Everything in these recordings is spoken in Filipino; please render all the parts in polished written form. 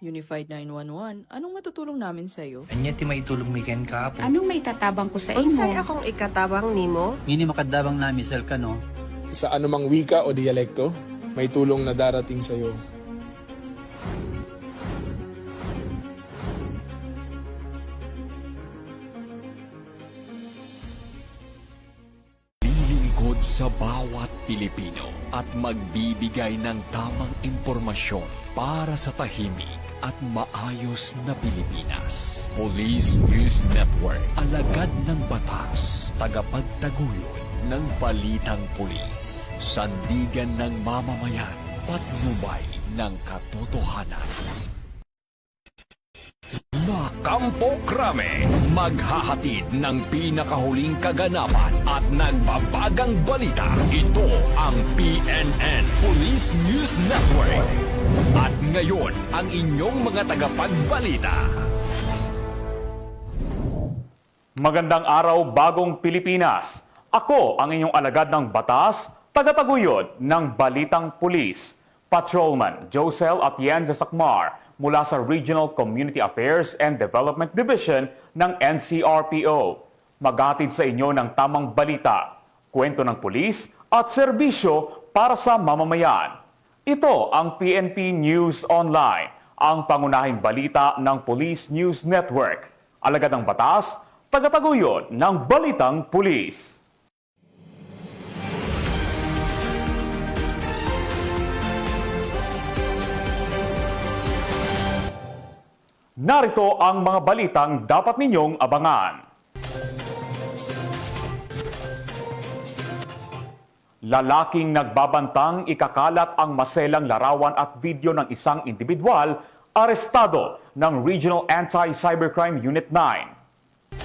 Unified 911, anong matutulong namin sa'yo? Anya ti maitulog mi ken kapo. Anong may tatabang ko sa Unsay imo? akong ikatabang nimo? Ngini makadabang na misal ka no. Sa anumang wika o dialekto, may tulong na darating sa iyo. Lilingkod sa bawat Pilipino at magbibigay ng tamang impormasyon para sa tahimik at maayos na Pilipinas. Police News Network, alagad ng batas, tagapagtaguyod ng balitang pulis, sandigan ng mamamayan, patnubay ng katotohanan. La Campo Crame, maghahatid ng pinakahuling kaganapan at nagbabagang balita. Ito ang PNN Police News Network. At ngayon, ang inyong mga tagapagbalita. Magandang araw, bagong Pilipinas. Ako ang inyong alagad ng batas, tagataguyod ng Balitang Pulis, Patrolman Josel Atienza Sacmar mula sa Regional Community Affairs and Development Division ng NCRPO. Maghatid sa inyo ng tamang balita, kwento ng pulis at serbisyo para sa mamamayan. Ito ang PNP News Online, ang pangunahing balita ng Police News Network. Alagad ng batas, tagataguyod ng Balitang Pulis. Narito ang mga balitang dapat ninyong abangan. Lalaking nagbabantang ikakalat ang maselang larawan at video ng isang individual arestado ng Regional Anti-Cybercrime Unit 9.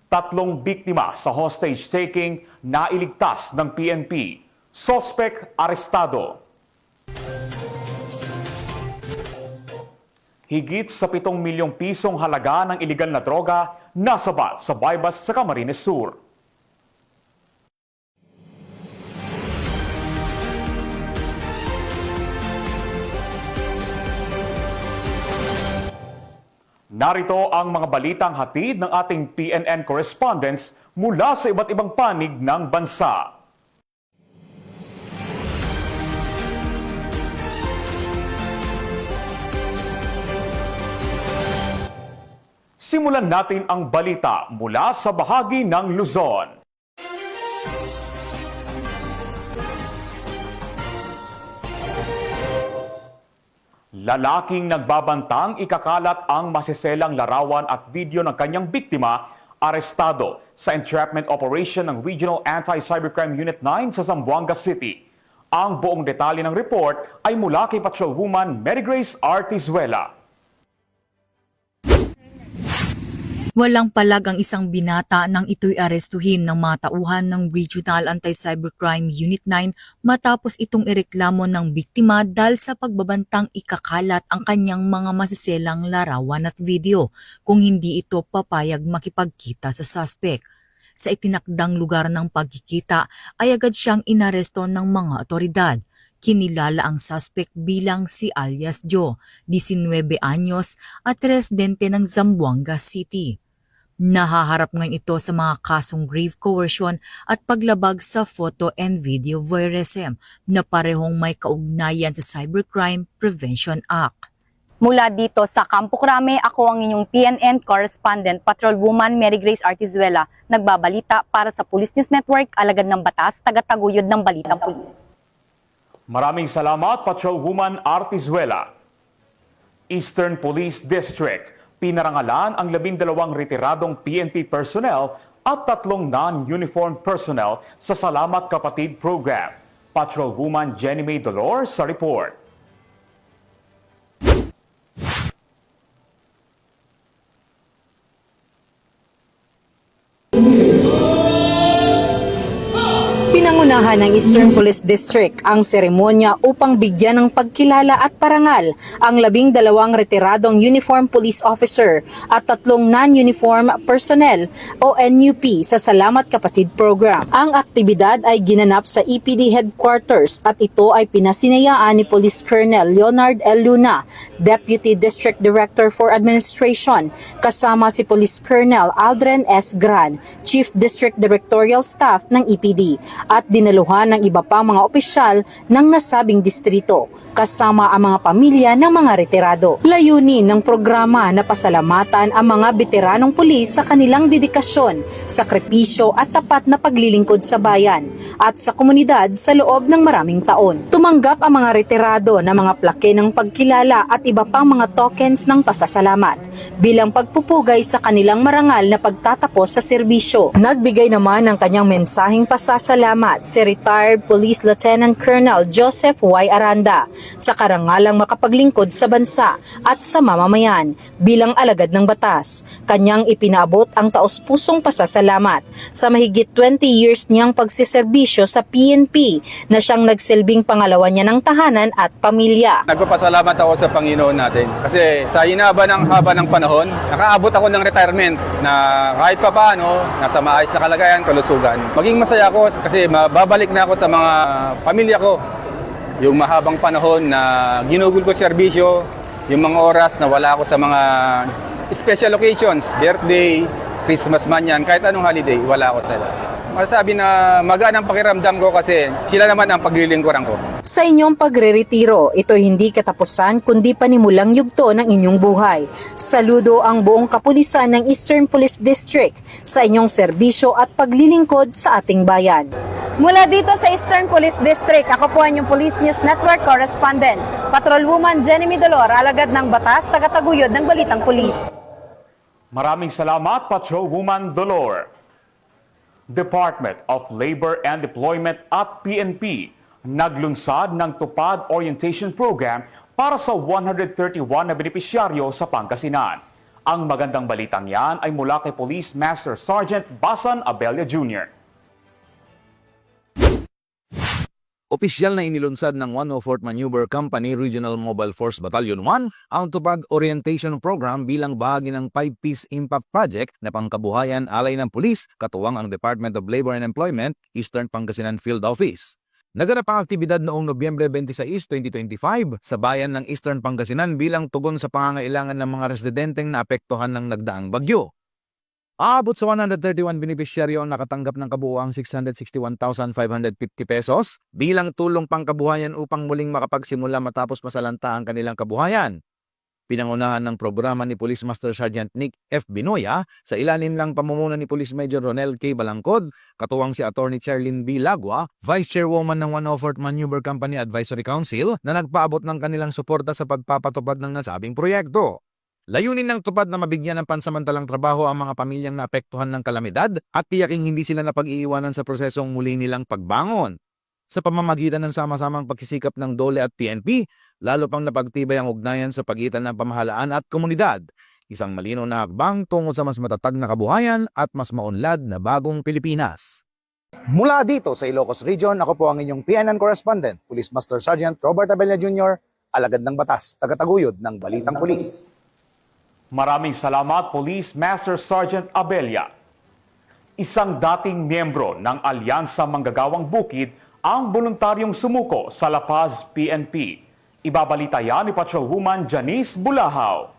Tatlong biktima sa hostage-taking nailigtas ng PNP. Sospek arestado. Higit sa 7 milyong pisong halaga ng iligal na droga nasabat sa bypass sa Camarines Sur. Narito ang mga balitang hatid ng ating PNN correspondents mula sa iba't ibang panig ng bansa. Simulan natin ang balita mula sa bahagi ng Luzon. Lalaking nagbabantang ikakalat ang masiselang larawan at video ng kanyang biktima, arestado sa entrapment operation ng Regional Anti-Cybercrime Unit 9 sa Zamboanga City. Ang buong detalye ng report ay mula kay Patrolwoman Mary Grace Artizuela. Walang palag ang isang binata nang ito'y arestuhin ng mga tauhan ng Regional Anti-Cybercrime Unit 9 matapos itong ireklamo ng biktima dahil sa pagbabantang ikakalat ang kanyang mga masiselang larawan at video kung hindi ito papayag makipagkita sa suspect. Sa itinakdang lugar ng pagkikita ay agad siyang inaresto ng mga otoridad. Kinilala ang suspect bilang si alias Joe, 19 anyos at residente ng Zamboanga City. Nahaharap ngayon ito sa mga kasong grave coercion at paglabag sa photo and video voyeurism na parehong may kaugnayan sa Cybercrime Prevention Act. Mula dito sa Campo Crame, ako ang inyong PNN correspondent, Patrolwoman Mary Grace Artizuela, nagbabalita para sa Police News Network, alagad ng batas, tagataguyod ng Balitang Pulis. Maraming salamat, Patrolwoman Artizuela. Eastern Police District. Pinarangalan ang 12 retiradong PNP personnel at 3 non-uniform personnel sa Salamat Kapatid Program. Patrolwoman Jenny May Dolor sa report. Pinangunahan ng Eastern Police District ang seremonya upang bigyan ng pagkilala at parangal ang 12 retiradong uniform police officer at 3 non-uniform personnel o NUP sa Salamat Kapatid Program. Ang aktibidad ay ginanap sa EPD Headquarters at ito ay pinasinayaan ni Police Colonel Leonard L. Luna, Deputy District Director for Administration, kasama si Police Colonel Aldren S. Gran, Chief District Directorial Staff ng EPD, at dinaluhan ng iba pang mga opisyal ng nasabing distrito, kasama ang mga pamilya ng mga retirado. Layunin ng programa na pasalamatan ang mga veteranong pulis sa kanilang dedikasyon, sakripisyo at tapat na paglilingkod sa bayan at sa komunidad sa loob ng maraming taon. Tumanggap ang mga retirado ng mga plake ng pagkilala at iba pang mga tokens ng pasasalamat bilang pagpupugay sa kanilang marangal na pagtatapos sa serbisyo. Nagbigay naman ng kanyang mensaheng pasasalamat si retired Police Lieutenant Colonel Joseph Y. Aranda sa karangalang makapaglingkod sa bansa at sa mamamayan bilang alagad ng batas. Kanyang ipinabot ang taos-pusong pasasalamat sa mahigit 20 years niyang pagsiserbisyo sa PNP na siyang nagsilbing pangalawa niya ng tahanan at pamilya. Nagpapasalamat ako sa Panginoon natin kasi sa haba ng panahon, nakaabot ako ng retirement na kahit pa paano, nasa maayos na kalagayan, kalusugan. Maging masaya ako kasi mababalik na ako sa mga pamilya ko. Yung mahabang panahon na ginugol ko serbisyo, yung mga oras na wala ako sa mga special occasions, birthday, Christmas man yan, kahit anong holiday, wala ako sa masasabi na magaan ang pakiramdam ko kasi sila naman ang paglilingkuran ko. Sa inyong pagre-retiro, ito hindi katapusan kundi panimulang yugto ng inyong buhay. Saludo ang buong kapulisan ng Eastern Police District sa inyong serbisyo at paglilingkod sa ating bayan. Mula dito sa Eastern Police District, ako po ang inyong Police News Network Correspondent, Patrolwoman Jenny Midolor, alagad ng batas, tagataguyod ng Balitang Pulis. Maraming salamat, Patrolwoman Dolor. Department of Labor and Employment at PNP naglunsad ng Tupad Orientation Program para sa 131 na benepisyaryo sa Pangasinan. Ang magandang balitang yan ay mula kay Police Master Sergeant Basan Abella Jr. Opisyal na inilunsad ng 104th Maneuver Company Regional Mobile Force Battalion 1 ang Tupad Orientation Program bilang bahagi ng 5-piece impact project na pangkabuhayan alay ng pulis katuwang ang Department of Labor and Employment, Eastern Pangasinan Field Office. Naganap ang aktibidad noong Nobyembre 26, 2025 sa bayan ng Eastern Pangasinan bilang tugon sa pangangailangan ng mga residenteng naapektuhan ng nagdaang bagyo. Aabot sa 131 benepisyaryo ang nakatanggap ng kabuuang 661,550 pesos bilang tulong pangkabuhayan upang muling makapagsimula matapos masalanta ang kanilang kabuhayan. Pinangunahan ng programa ni Police Master Sergeant Nick F. Binoya sa ilalim ng pamumuno ni Police Major Ronel K. Balangkod, katuwang si Attorney Charlene B. Lagua, Vice Chairwoman ng 104th Maneuver Company Advisory Council na nagpaabot ng kanilang suporta sa pagpapatupad ng nasabing proyekto. Layunin ng tupad na mabigyan ng pansamantalang trabaho ang mga pamilyang naapektuhan ng kalamidad at tiyaking hindi sila napag-iiwanan sa prosesong muli nilang pagbangon. Sa pamamagitan ng sama-samang pagsisikap ng DOLE at PNP, lalo pang napagtibay ang ugnayan sa pagitan ng pamahalaan at komunidad. Isang malinaw na hakbang tungo sa mas matatag na kabuhayan at mas maunlad na bagong Pilipinas. Mula dito sa Ilocos Region, ako po ang inyong PNN Correspondent, Police Master Sergeant Robert Abella Jr., alagad ng batas, tagataguyod ng Balitang Pulis. Maraming salamat, Police Master Sergeant Abella. Isang dating miyembro ng Alyansa Manggagawang Bukid ang voluntaryong sumuko sa La Paz PNP. Ibabalita yan ni Patrolwoman Janice Bulahaw.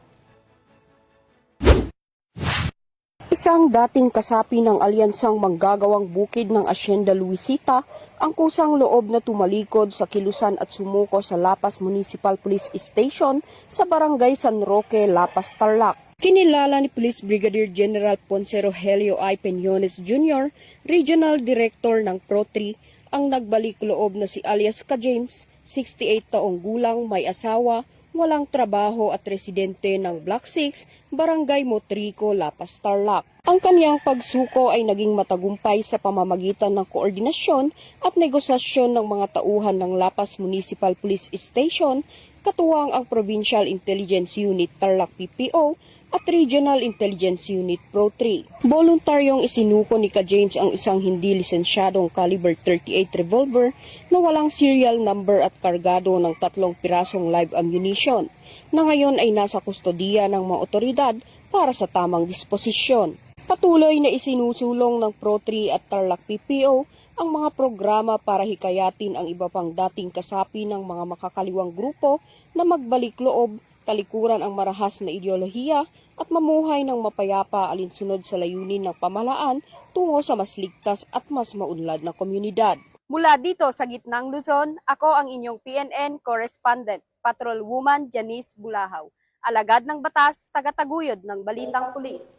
Isang dating kasapi ng Alyansang Manggagawang Bukid ng Hacienda Luisita ang kusang loob na tumalikod sa kilusan at sumuko sa La Paz Municipal Police Station sa Barangay San Roque, La Paz, Tarlac. Kinilala ni Police Brigadier General Ponce Rogelio I. Peñones Jr., Regional Director ng Pro-3, ang nagbalik loob na si alias Ka James, 68 taong gulang, may asawa, walang trabaho at residente ng Block 6, Barangay Motrico, La Paz, Tarlac. Ang kaniyang pagsuko ay naging matagumpay sa pamamagitan ng koordinasyon at negosasyon ng mga tauhan ng La Paz Municipal Police Station, katuwang ang Provincial Intelligence Unit Tarlac PPO, at Regional Intelligence Unit Pro 3. Voluntaryong isinuko ni Ka James ang isang hindi lisensyadong caliber 38 revolver na walang serial number at kargado ng 3 pirasong live ammunition na ngayon ay nasa kustodiya ng mga otoridad para sa tamang disposisyon. Patuloy na isinusulong ng Pro 3 at Tarlac PPO ang mga programa para hikayatin ang iba pang dating kasapi ng mga makakaliwang grupo na magbalik loob, talikuran ang marahas na ideolohiya at mamuhay ng mapayapa alinsunod sa layunin ng pamahalaan tungo sa mas ligtas at mas maunlad na komunidad. Mula dito sa gitnang Luzon, ako ang inyong PNN correspondent, Patrolwoman Janice Bulahaw, alagad ng batas, tagataguyod ng Balitang Pulis.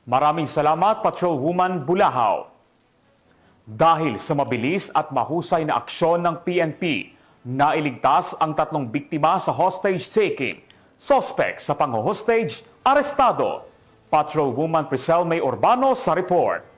Maraming salamat, Patrolwoman Bulahaw. Dahil sa mabilis at mahusay na aksyon ng PNP, nailigtas ang 3 biktima sa hostage taking. Suspect sa pang-hostage, arestado. Patrolwoman Priscel May Urbano sa report.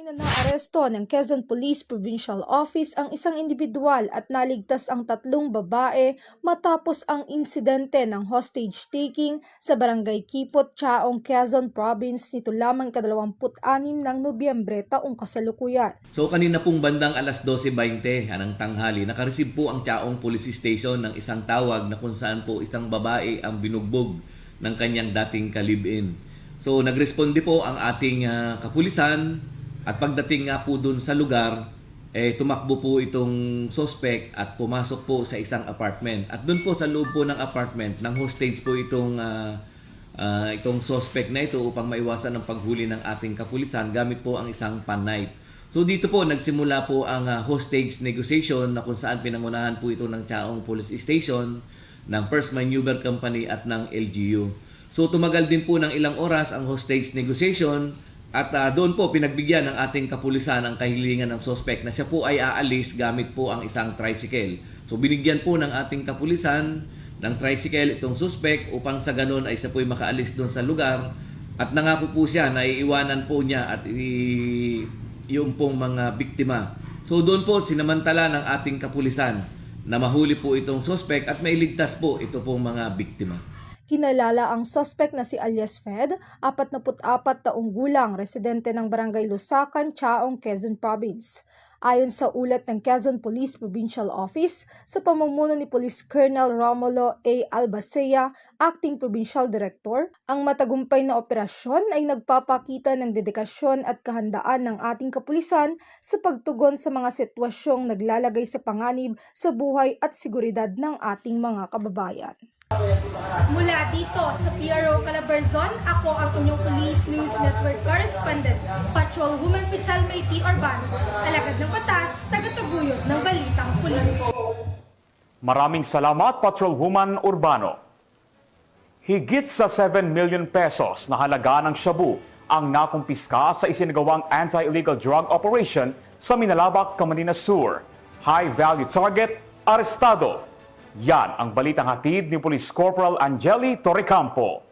Na naaresto ng Quezon Police Provincial Office ang isang individual at naligtas ang 3 babae matapos ang insidente ng hostage taking sa Barangay Kipot, Chaong, Quezon Province nito lamang ka-26 ng Nobyembre taong kasalukuyan. So kanina pong bandang alas 12:20 ng tanghali, nakareceive po ang Chaong Police Station ng isang tawag na kung saan po isang babae ang binugbog ng kanyang dating ka-live-in. So nagresponde po ang ating kapulisan. At pagdating nga po dun sa lugar, tumakbo po itong suspect at pumasok po sa isang apartment. At dun po sa loob po ng apartment, ng hostage po itong suspect na ito upang maiwasan ang paghuli ng ating kapulisan gamit po ang isang pan-knife. So dito po nagsimula po ang hostage negotiation na kung saan pinangunahan po ito ng Chaong Police Station, ng First Maneuver Company at ng LGU. So tumagal din po ng ilang oras ang hostage negotiation. At doon po pinagbigyan ng ating kapulisan ang kahilingan ng suspect na siya po ay aalis gamit po ang isang tricycle. So binigyan po ng ating kapulisan ng tricycle itong suspect upang sa ganun ay siya po ay makaalis doon sa lugar. At nangako po siya na iiwanan po niya at yung pong mga biktima. So doon po sinamantala ng ating kapulisan na mahuli po itong suspect at mailigtas po ito pong mga biktima. Kinalala ang suspect na si alias Fed, 44 taong gulang, residente ng Barangay Lusacan, Chaong, Quezon Province. Ayon sa ulat ng Quezon Police Provincial Office, sa pamumuno ni Police Colonel Romulo A. Albacea, Acting Provincial Director, ang matagumpay na operasyon ay nagpapakita ng dedikasyon at kahandaan ng ating kapulisan sa pagtugon sa mga sitwasyong naglalagay sa panganib sa buhay at seguridad ng ating mga kababayan. Mula dito sa PRO Calabarzon, ako ang inyong Police News Network Correspondent, Patrolwoman Priscel May Urbano, alagad ng batas, tagataguyod ng Balitang Pulis. Maraming salamat, Patrolwoman Urbano. Higit sa 7 million pesos na halaga ng shabu ang nakumpiska sa isinagawang anti-illegal drug operation sa Minalabak, Camarines Sur. High-value target, arestado. Yan ang balitang hatid ni Police Corporal Angeli Torrecampo.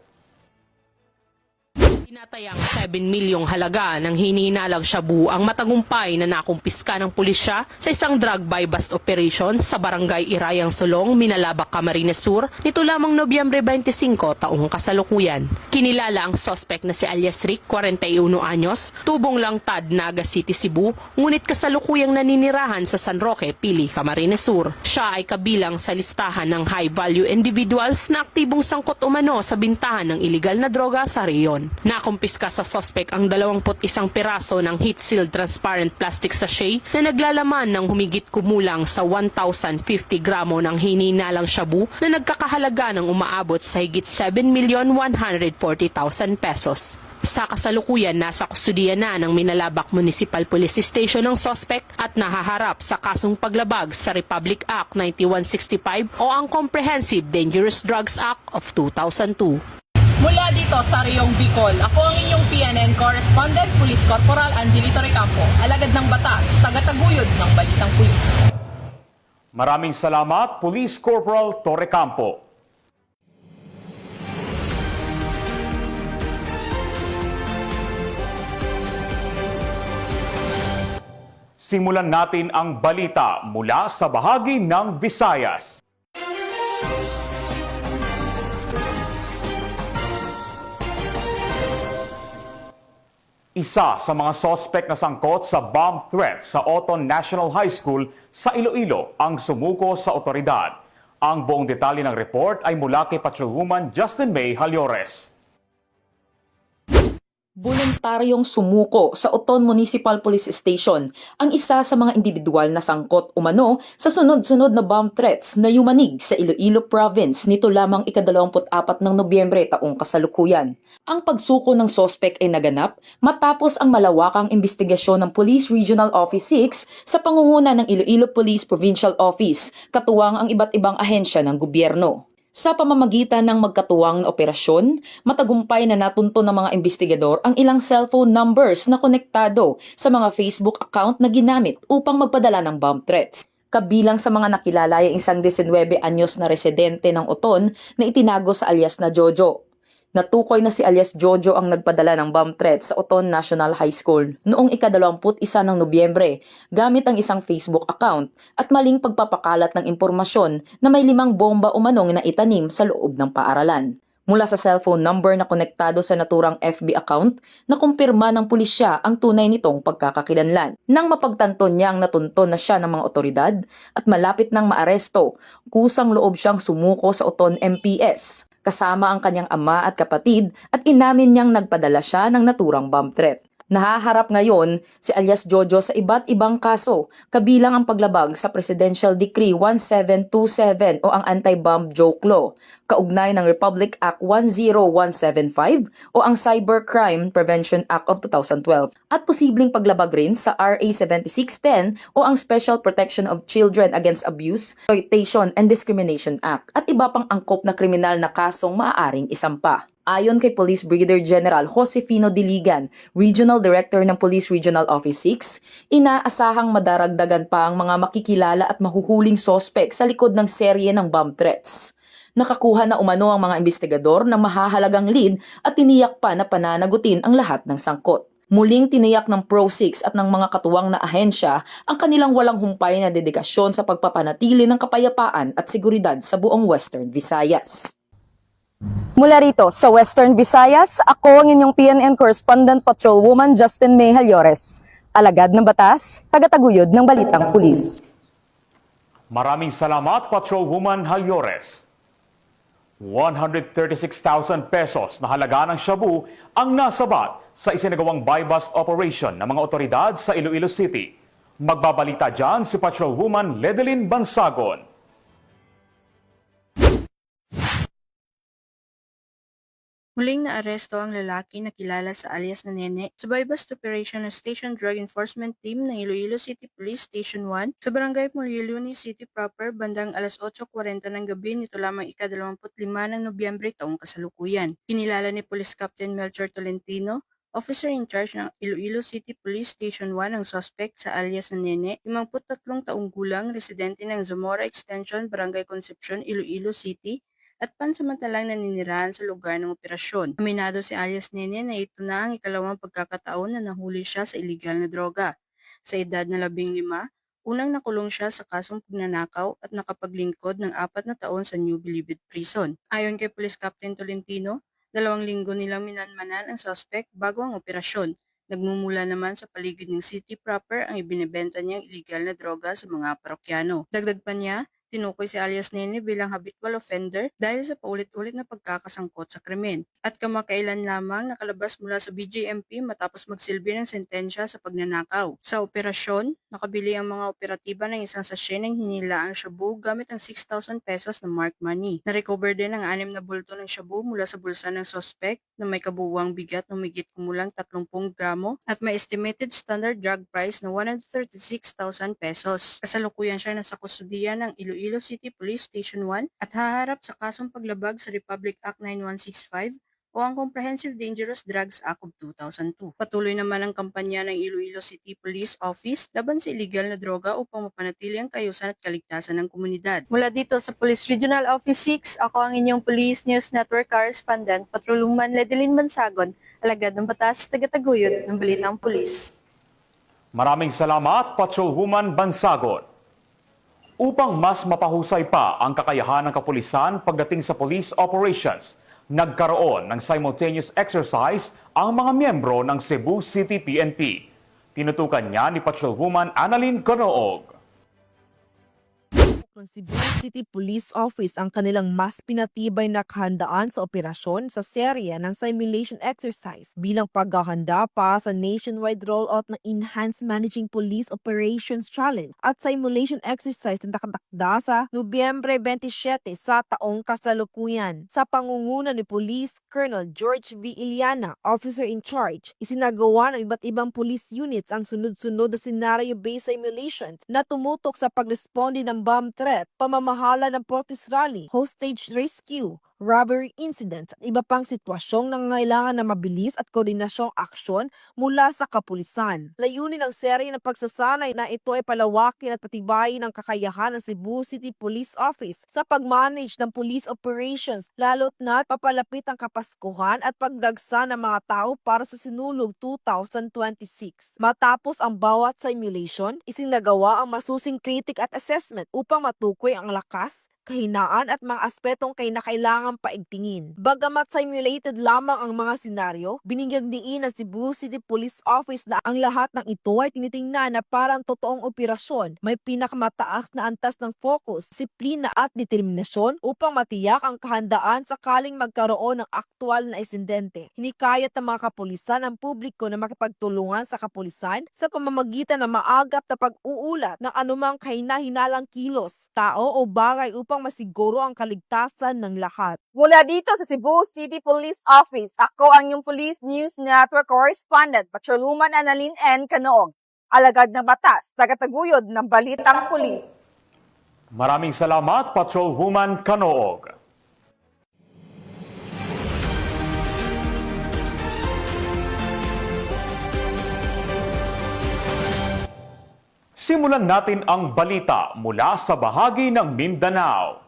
Tinatayang 7 milyong halaga ng hinihinalang shabu ang matagumpay na nakumpiska ng pulisya sa isang drug buy-bust operation sa Barangay Irayang Sulong, Minalabak, Camarines Sur nito lamang Nobyembre 25 taong kasalukuyan. Kinilala ang suspect na si alias Rick, 41 anyos, tubong langtad, Naga City, Cebu, ngunit kasalukuyang naninirahan sa San Roque, Pili, Camarines Sur. Siya ay kabilang sa listahan ng high-value individuals na aktibong sangkot umano sa bintahan ng iligal na droga sa reyon. Nakumpiska sa suspect ang 21 piraso ng heat-sealed transparent plastic sachet na naglalaman ng humigit kumulang sa 1,050 gramo ng hinihinalang shabu na nagkakahalaga ng umaabot sa higit 7,140,000 pesos. Sa kasalukuyan, nasa kustudiya na ng Minalabak Municipal Police Station ng suspect at nahaharap sa kasong paglabag sa Republic Act 9165 o ang Comprehensive Dangerous Drugs Act of 2002. Mula dito sa Riyong Bicol, ako ang inyong PNN Correspondent, Police Corporal Angeli Torrecampo, alagad ng batas, tagataguyod ng Balitang Pulis. Maraming salamat, Police Corporal Torrecampo. Simulan natin ang balita mula sa bahagi ng Visayas. Isa sa mga sospek na sangkot sa bomb threat sa Oton National High School sa Iloilo ang sumuko sa otoridad. Ang buong detalye ng report ay mula kay Patrolwoman Justin May Halyores. Voluntaryong sumuko sa Oton Municipal Police Station ang isa sa mga individual na sangkot umano sa sunod-sunod na bomb threats na yumanig sa Iloilo Province nito lamang ika-24 ng Nobyembre taong kasalukuyan. Ang pagsuko ng sospek ay naganap matapos ang malawakang investigasyon ng Police Regional Office 6 sa pangunguna ng Iloilo Police Provincial Office, katuwang ang iba't ibang ahensya ng gobyerno. Sa pamamagitan ng magkatuwang na operasyon, matagumpay na natunto ng mga investigador ang ilang cellphone numbers na konektado sa mga Facebook account na ginamit upang magpadala ng bomb threats. Kabilang sa mga nakilala ay isang 19 anyos na residente ng Oton na itinago sa alias na Jojo. Natukoy na si alias Jojo ang nagpadala ng bomb threat sa Oton National High School noong ika-21 ng Nobyembre gamit ang isang Facebook account at maling pagpapakalat ng impormasyon na may 5 bomba umanong na itanim sa loob ng paaralan. Mula sa cellphone number na konektado sa naturang FB account, nakumpirma ng pulisya ang tunay nitong pagkakakilanlan. Nang mapagtanto niyang natunto na siya ng mga otoridad at malapit nang maaresto, kusang loob siyang sumuko sa Oton MPS. Kasama ang kanyang ama at kapatid at inamin niyang nagpadala siya ng naturang bomb threat. Nahaharap ngayon si alias Jojo sa iba't ibang kaso, kabilang ang paglabag sa Presidential Decree 1727 o ang Anti-Bomb Joke Law, kaugnay ng Republic Act 10175 o ang Cybercrime Prevention Act of 2012, at posibleng paglabag rin sa RA 7610 o ang Special Protection of Children Against Abuse, Exploitation and Discrimination Act, at iba pang angkop na kriminal na kasong maaaring isampa. Ayon kay Police Brigadier General Josefino Diligan, Regional Director ng Police Regional Office 6, inaasahang madaragdagan pa ang mga makikilala at mahuhuling sospek sa likod ng serye ng bomb threats. Nakakuha na umano ang mga investigador ng mahahalagang lead at tiniyak pa na pananagutin ang lahat ng sangkot. Muling tiniyak ng Pro-6 at ng mga katuwang na ahensya ang kanilang walang humpay na dedikasyon sa pagpapanatili ng kapayapaan at seguridad sa buong Western Visayas. Mula rito sa Western Visayas, ako ang inyong PNN Correspondent Patrolwoman Justin May Halyores. Alagad ng batas, tagataguyod ng balitang pulis. Maraming salamat, Patrolwoman Halyores. 136,000 pesos na halaga ng shabu ang nasabat sa isinagawang buy-bust operation ng mga otoridad sa Iloilo City. Magbabalita dyan si Patrolwoman Ledelyn Bansagon. Muling naaresto ang lalaki na kilala sa alias na Nene sa buy-bust operation ng Station Drug Enforcement Team ng Iloilo City Police Station 1 sa Barangay Molliluni City proper bandang alas 8:40 ng gabi nito lamang ika-25 ng Nobyembre taong kasalukuyan. Kinilala ni Police Captain Melchor Tolentino, Officer in charge ng Iloilo City Police Station 1 ang suspect sa alias na Nene, 53 taong gulang, residente ng Zamora Extension, Barangay Concepcion, Iloilo City, at pansamantalang naninirahan sa lugar ng operasyon. Aminado si alias Nene na ito na ang ikalawang pagkakataon na nahuli siya sa iligal na droga. Sa edad na 15, unang nakulong siya sa kasong pagnanakaw at nakapaglingkod ng 4 na taon sa New Bilibid Prison. Ayon kay Police Captain Tolentino, 2 linggo nilang minanmanan ang suspect bago ang operasyon. Nagmumula naman sa paligid ng city proper ang ibinebenta niyang iligal na droga sa mga parokyano. Dagdag pa niya, tinukoy si alias Nene bilang habitual offender dahil sa paulit-ulit na pagkakasangkot sa krimen at kamakailan lamang nakalabas mula sa BJMP matapos magsilbi ng sentensya sa pagnanakaw. Sa operasyon, nakabili ang mga operatiba ng isang sachet ng hinilaang shabu gamit ang 6,000 pesos na marked money. Narecover din ang 6 na bulto ng shabu mula sa bulsa ng suspect na may kabuuang bigat ng higit kumulang 30 gramo at may estimated standard drug price na 136,000 pesos. Kasalukuyan siya nasa kustudiya ng Iloilo City Police Station 1 at haharap sa kasong paglabag sa Republic Act 9165 o ang Comprehensive Dangerous Drugs Act of 2002. Patuloy naman ang kampanya ng Iloilo City Police Office laban sa illegal na droga upang mapanatili ang kaayusan at kaligtasan ng komunidad. Mula dito sa Police Regional Office 6, ako ang inyong Police News Network Correspondent, Patrolwoman Ledelyn Bansagon, alagad ng batas, tagataguyod ng balitang pulis. Maraming salamat, Patrolwoman Bansagon. Upang mas mapahusay pa ang kakayahan ng kapulisan pagdating sa police operations, nagkaroon ng simultaneous exercise ang mga miyembro ng Cebu City PNP. Tinutukan niya ni Patrolwoman Annalyn Canoog. Ng Cebu City Police Office ang kanilang mas pinatibay na kahandaan sa operasyon sa serye ng simulation exercise bilang paghahanda pa sa nationwide rollout ng Enhanced Managing Police Operations Challenge at simulation exercise na nakatakda sa Nobyembre 27 sa taong kasalukuyan. Sa pangunguna ni Police Colonel George V. Iliana, Officer in Charge, isinagawa ng iba't ibang police units ang sunod-sunod na scenario-based simulations na tumutok sa pagresponde ng bomb threat, pamamahala ng protest rally, hostage rescue, robbery incidents at iba pang sitwasyong nangangailangan na mabilis at koordinasyong aksyon mula sa kapulisan. Layunin ng serye ng pagsasanay na ito ay palawakin at patibayin ang kakayahan ng Cebu City Police Office sa pag-manage ng police operations lalo't na't papalapit ang Kapaskuhan at pagdagsa ng mga tao para sa sinulog 2026. Matapos ang bawat simulation, isinagawa ang masusing critic at assessment upang matukoy ang lakas, kahinaan at mga aspetong kailangang paigtingin. Bagamat simulated lamang ang mga senaryo, binigyang diin ng Cebu City Police Office na ang lahat ng ito ay tinitingnan na parang totoong operasyon. May pinakamataas na antas ng focus, disiplina at determinasyon upang matiyak ang kahandaan sakaling magkaroon ng aktwal na insidente. Hinikayat ng mga kapulisan ang publiko na makipagtulungan sa kapulisan sa pamamagitan ng maagap na pag-uulat ng anumang kahina-hinalang kilos, tao o bagay upang masiguro ang kaligtasan ng lahat. Mula dito sa Cebu City Police Office, ako ang inyong Police News Network Correspondent, Patrolwoman Annalyn N. Canoog. Alagad ng batas, tagataguyod ng Balitang Pulis. Maraming salamat, Patrolwoman Canoog. Simulan natin ang balita mula sa bahagi ng Mindanao.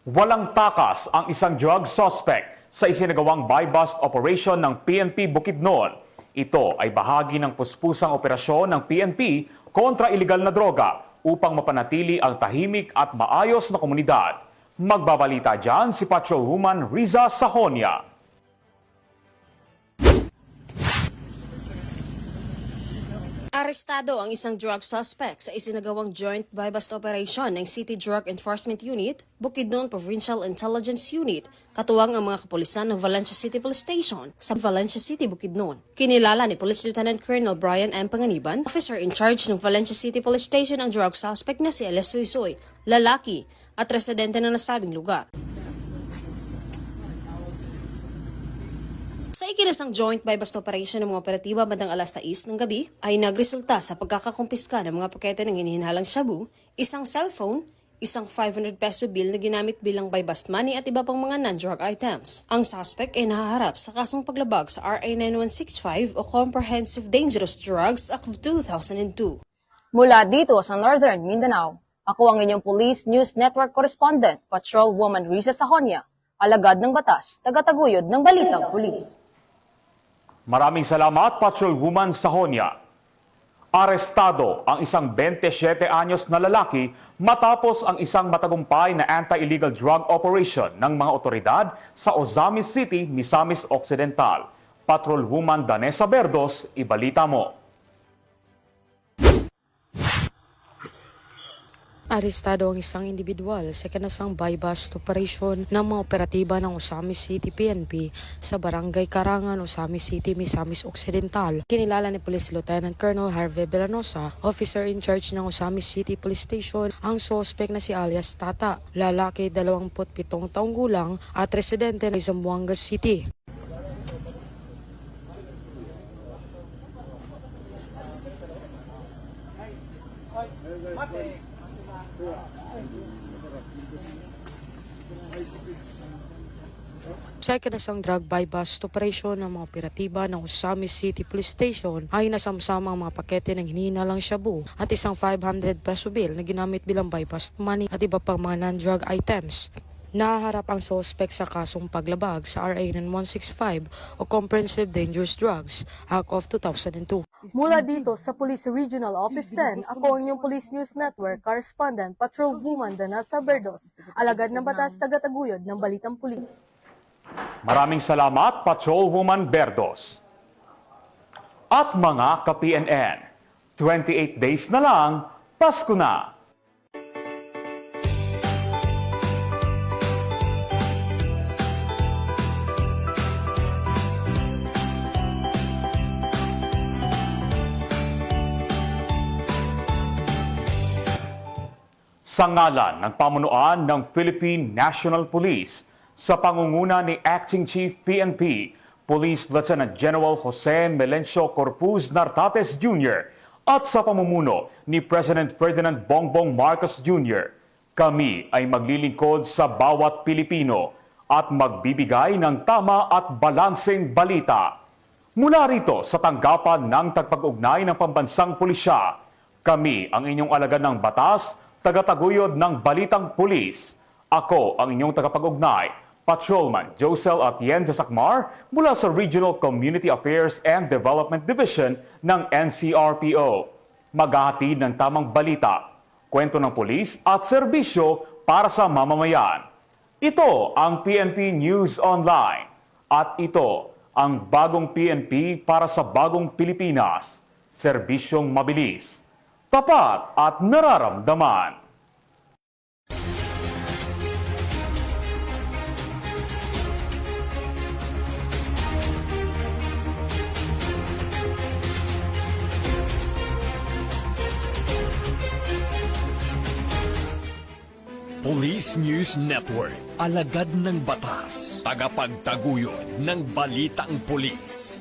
Walang takas ang isang drug suspect sa isinagawang buy-bust operation ng PNP Bukidnon. Ito ay bahagi ng puspusang operasyon ng PNP kontra ilegal na droga upang mapanatili ang tahimik at maayos na komunidad. Magbabalita dyan si Patrolwoman Riza Sahonia. Arestado ang isang drug suspect sa isinagawang joint buy-bust operation ng City Drug Enforcement Unit, Bukidnon Provincial Intelligence Unit, katuwang ang mga kapulisan ng Valencia City Police Station sa Valencia City, Bukidnon. Kinilala ni Police Lieutenant Colonel Brian M. Panganiban, officer in charge ng Valencia City Police Station, ang drug suspect na si Elias Suisoy, lalaki at residente ng nasabing lugar. Sa ikinasang joint buy-bust operation ng mga operatiba bandang alas 6 ng gabi ay nagresulta sa pagkakakumpiska ng mga pakete ng hinihinalang shabu, isang cellphone, isang 500 peso bill na ginamit bilang buy-bust money at iba pang mga non-drug items. Ang suspect ay nahaharap sa kasong paglabag sa RA 9165 o Comprehensive Dangerous Drugs Act of 2002. Mula dito sa Northern Mindanao, ako ang inyong Police News Network Correspondent, Patrolwoman Riza Sahonia, alagad ng batas, tagataguyod ng Balitang Pulis. Maraming salamat, Patrolwoman Sahonia. Arestado ang isang 27 anyos na lalaki matapos ang isang matagumpay na anti-illegal drug operation ng mga otoridad sa Ozamis City, Misamis Occidental. Patrolwoman Danessa Berdos, ibalita mo. Arestado ang isang individual sa kanasang buy-bust operation ng mga operatiba ng Ozamis City PNP sa Barangay Karangan, Ozamis City, Misamis Occidental. Kinilala ni Police Lieutenant Colonel Harvey Villanosa, officer in charge ng Ozamis City Police Station, ang suspect na si alias Tata, lalaki 27 taong gulang at residente ng Zamboanga City. Sa ikinasang drug buy-bust operation ng mga operatiba ng Ozamis City Police Station ay nasamsama ang mga pakete ng hinihinalang shabu at isang 500 peso bill na ginamit bilang buy-bust money at iba pang mga non-drug items. Nahaharap ang suspect sa kasong paglabag sa RA 9165 o Comprehensive Dangerous Drugs Act of 2002. Mula dito sa Police Regional Office 10, ako ang inyong Police News Network Correspondent Patrolwoman Danasa Berdos, alagad ng batas tagataguyod ng Balitang Pulis. Maraming salamat, Patrolwoman Berdos. At mga ka-PNN, 28 days na lang, Pasko na! Sa ngalan ng pamunuan ng Philippine National Police, sa pangunguna ni Acting Chief PNP, Police Lieutenant General Jose Melencio Corpuz Nartates Jr. at sa pamumuno ni President Ferdinand Bongbong Marcos Jr., kami ay maglilingkod sa bawat Pilipino at magbibigay ng tama at balanseng balita. Mula rito sa tanggapan ng tagpag-ugnay ng pambansang pulisya, kami ang inyong alagad ng batas, tagataguyod ng Balitang Pulis. Ako ang inyong tagapag-ugnay, Patrolman Josel Atienza Sacmar mula sa Regional Community Affairs and Development Division ng NCRPO. Maghahatid ng tamang balita, kwento ng pulis at serbisyo para sa mamamayan. Ito ang PNP News Online at ito ang bagong PNP para sa bagong Pilipinas. Serbisyong mabilis, tapat at nararamdaman. Police News Network, alagad ng batas, tagapagtaguyod ng Balitang Pulis.